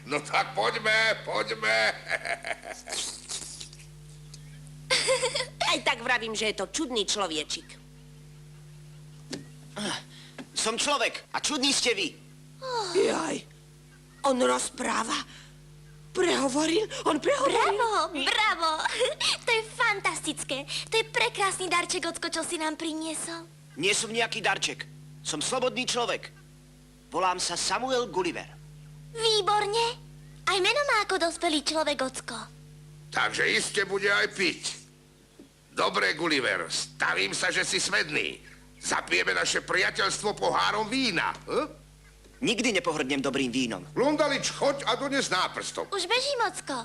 No tak poďme. Aj tak vravím, že je to čudný človečik. Som človek a čudný ste vy. Jaj, on rozpráva. On prehovoril. Bravo. To je fantastické. To je prekrásny darček, Ocko, čo si nám priniesol. Nie som nejaký darček. Som slobodný človek. Volám sa Samuel Gulliver. Výborne. Aj meno má ako dospelý človek, Ocko. Takže iste bude aj piť. Dobre, Gulliver, stavím sa, že si smedný. Zapijeme naše priateľstvo pohárom vína. Nikdy nepohrdnem dobrým vínom. Lundalič, choď a dones náprstok. Už bežím, Ocko.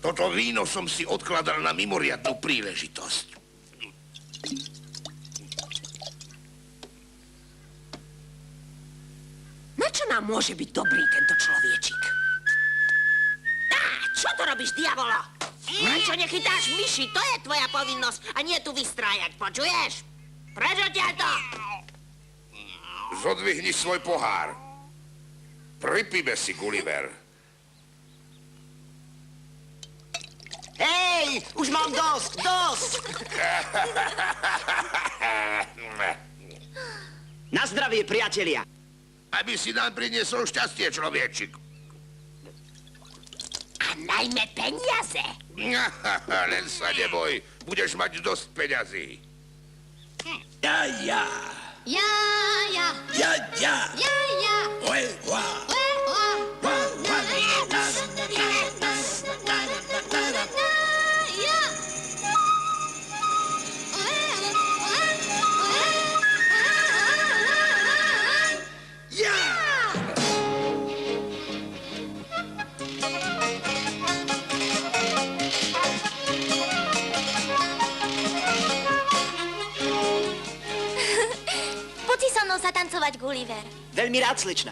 Toto víno som si odkladal na mimoriadnu príležitosť. Na čo nám môže byť dobrý tento človečik? Čo to robíš, diavolo? Prečo nechytáš myši? To je tvoja povinnosť a nie tu vystrájať, počuješ? Preč odtiaľto? Zodvihni svoj pohár. Pripíme si, Gulliver. Hej, už mám dosť. Na zdravie, priatelia. Aby si nám priniesol šťastie, človečik. A najmä peniaze. Len sa neboj, budeš mať dosť peňazí. Ja. Poď si so mnou zatancovať, Gulliver. Veľmi rád, slečna.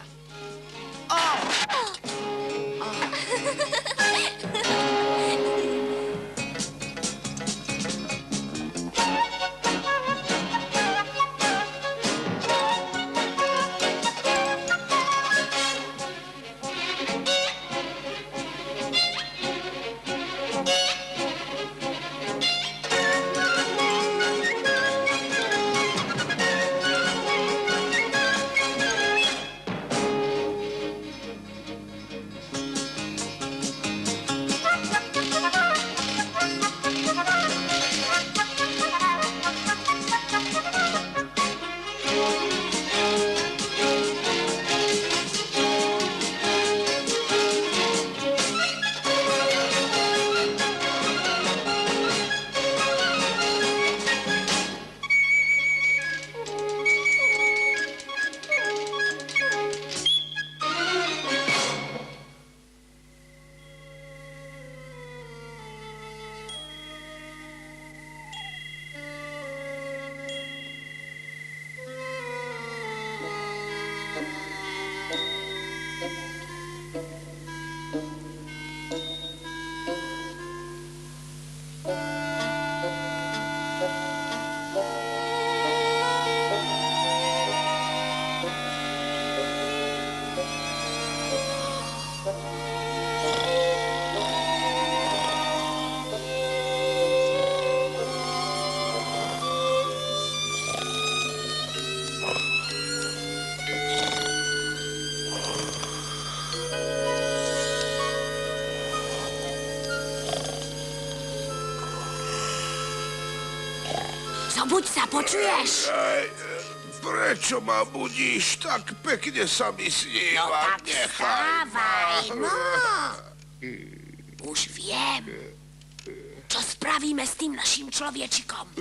Zobuď sa, počuješ? Prečo ma budíš? Tak pekne sa mi No sníva. tak vstávaj, no. Už viem. Čo spravíme s tým naším človečikom?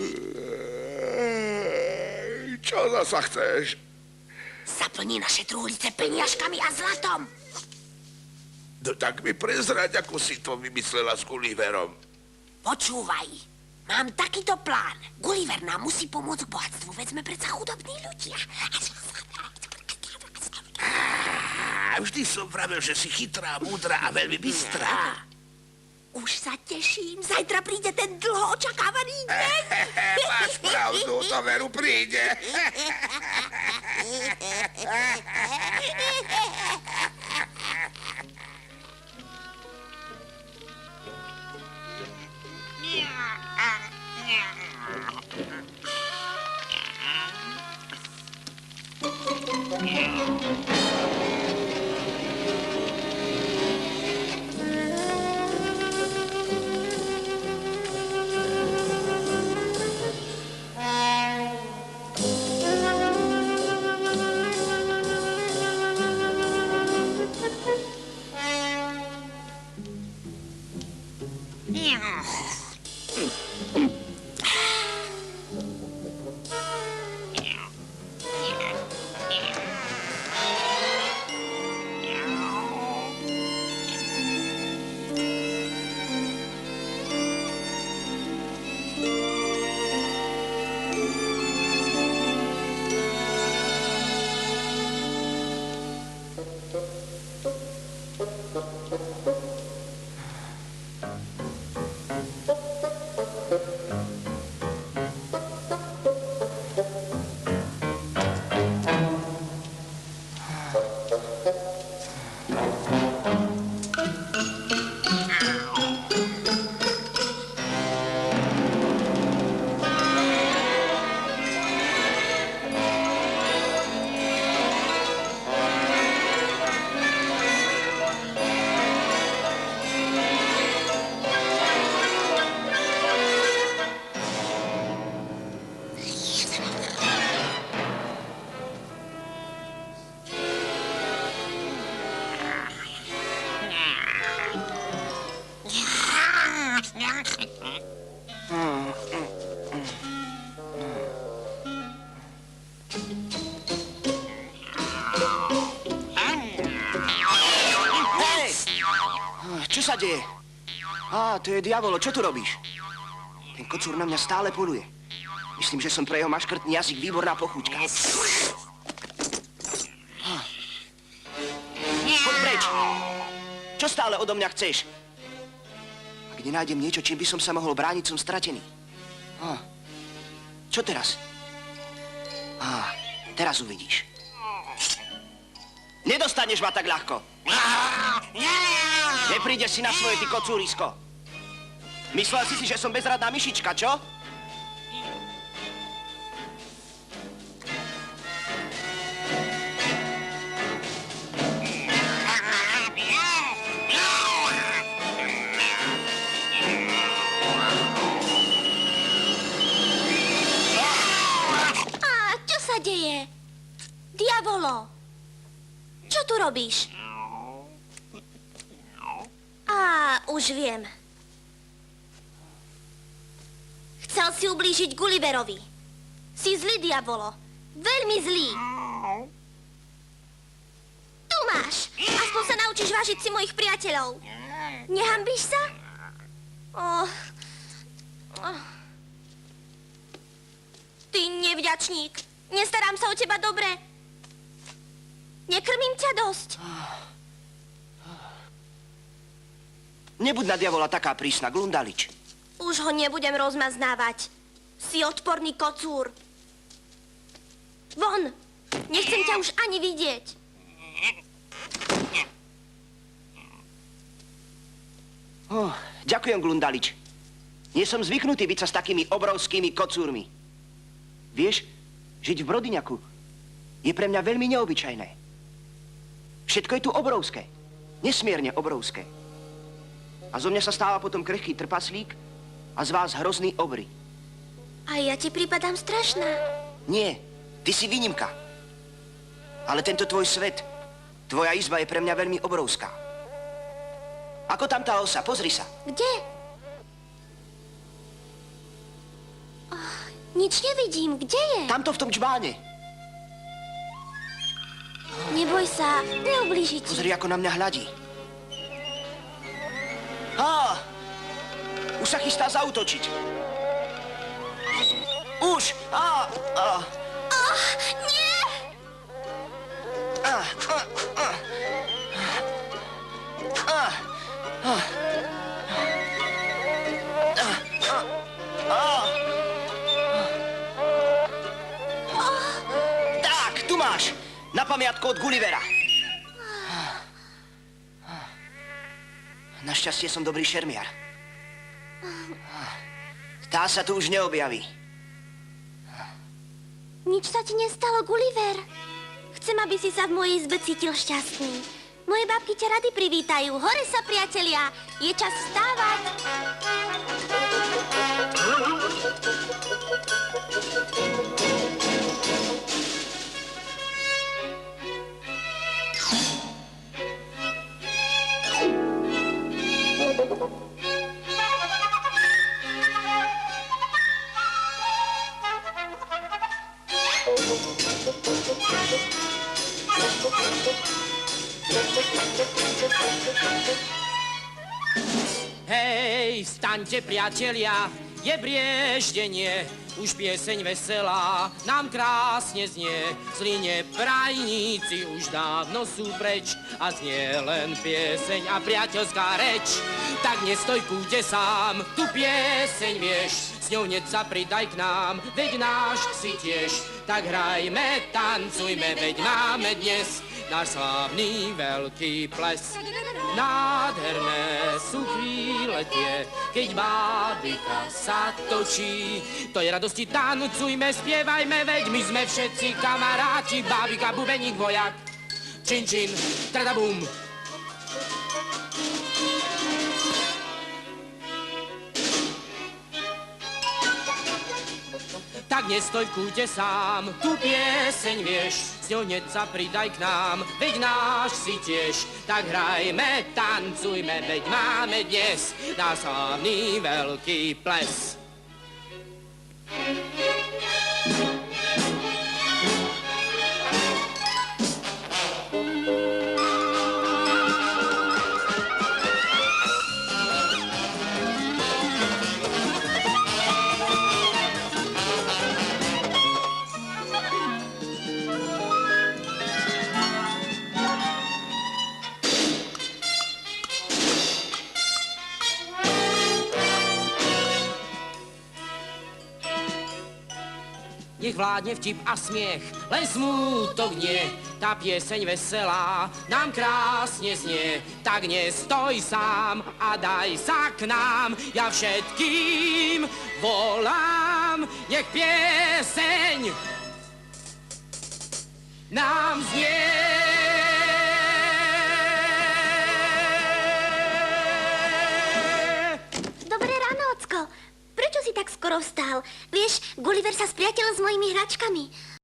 Čo zasa chceš? Zaplní naše truhlice peniažkami a zlatom. No tak mi prezrať, ako si to vymyslela s Gulliverom. Počúvaj. Mám takýto plán. Gulliver nám musí pomôcť k bohatstvu. Veď sme predsa chudobní ľudia. Vždy som vravel, že si chytrá, múdra a veľmi bystrá. Už sa teším. Zajtra príde ten dlho očakávaný deň. Máš pravdu, to veru príde. Čo sa deje? Á, to je diavolo, čo tu robíš? Ten kocúr na mňa stále poluje. Myslím, že som pre jeho maškrtný jazyk výborná pochúťka. Poď preč! Čo stále odo mňa chceš? Ak nenájdem niečo, čím by som sa mohol brániť, som stratený. Čo teraz? Teraz uvidíš. Nedostaneš ma tak ľahko. Neprídeš si na svoje, ty kocúrisko. Myslel si, že som bezradná myšička, čo? Čo sa deje? Diavolo, čo tu robíš? Už viem. Chcel si ublížiť Gulliverovi. Si zlý, diavolo. Veľmi zlý. Tu máš. Aspoň sa naučíš vážiť si mojich priateľov. Nehambíš sa? Ty nevďačník. Nestarám sa o teba dobre. Nekrmím ťa dosť. Nebuď na diavola taká prísna, Glundalič. Už ho nebudem rozmaznávať. Si odporný kocúr. Von! Nechcem ťa už ani vidieť. Ďakujem, Glundalič. Nie som zvyknutý byť sa s takými obrovskými kocúrmi. Vieš, žiť v Brodyňaku je pre mňa veľmi neobyčajné. Všetko je tu obrovské. Nesmierne obrovské. A zo mňa sa stáva potom krehký trpaslík a z vás hrozný obry. A ja ti pripadám strašná. Nie, ty si výnimka. Ale tento tvoj svet, tvoja izba je pre mňa veľmi obrovská. Ako tam tá osa, pozri sa. Kde? Nič nevidím, kde je? Tamto v tom čbáne. Neboj sa, neublíži ti. Pozri, ako na mňa hľadí. Už sa chystá zaútočiť. Už! Nie! máš. Na pamiatku od Gullivera. Našťastie som dobrý šermiar. Tá sa tu už neobjaví. Nič sa ti nestalo, Gulliver. Chcem, aby si sa v mojej izbe cítil šťastný. Moje babky ťa rady privítajú. Hore sa, priatelia. Je čas vstávať. Hej, staňte, priatelia, je brieždenie, už pieseň veselá nám krásne znie. Zlí neprajníci už dávno sú preč a znie len pieseň a priateľská reč. Tak nestoj kúde sám, tu pieseň vieš, s ňou hneď sa pridaj k nám, veď náš si tiež. Tak hrajme, tancujme, veď máme dnes náš slávny veľký ples. Nádherné sú chvíle tie, keď bábika sa točí. To je radosti, tancujme, spievajme, veď my sme všetci kamaráti. Bábika, bubeník, vojak, čin, čin, tradabum. Tak nestoj v kúte sám, tu pieseň vieš, s ňou hneď sa pridaj k nám, veď náš si tiež. Tak hrajme, tancujme, veď máme dnes náš slávny veľký ples. Nech vládne vtip a smiech, len smútok nie. Tá pieseň veselá nám krásne znie. Tak nestoj sám a daj sa k nám. Ja všetkým volám, nech pieseň nám znie. Dobré ráno, ocko. Prečo si tak skoro vstal? Vieš, Gulliver sa spriateľil s mojimi hračkami.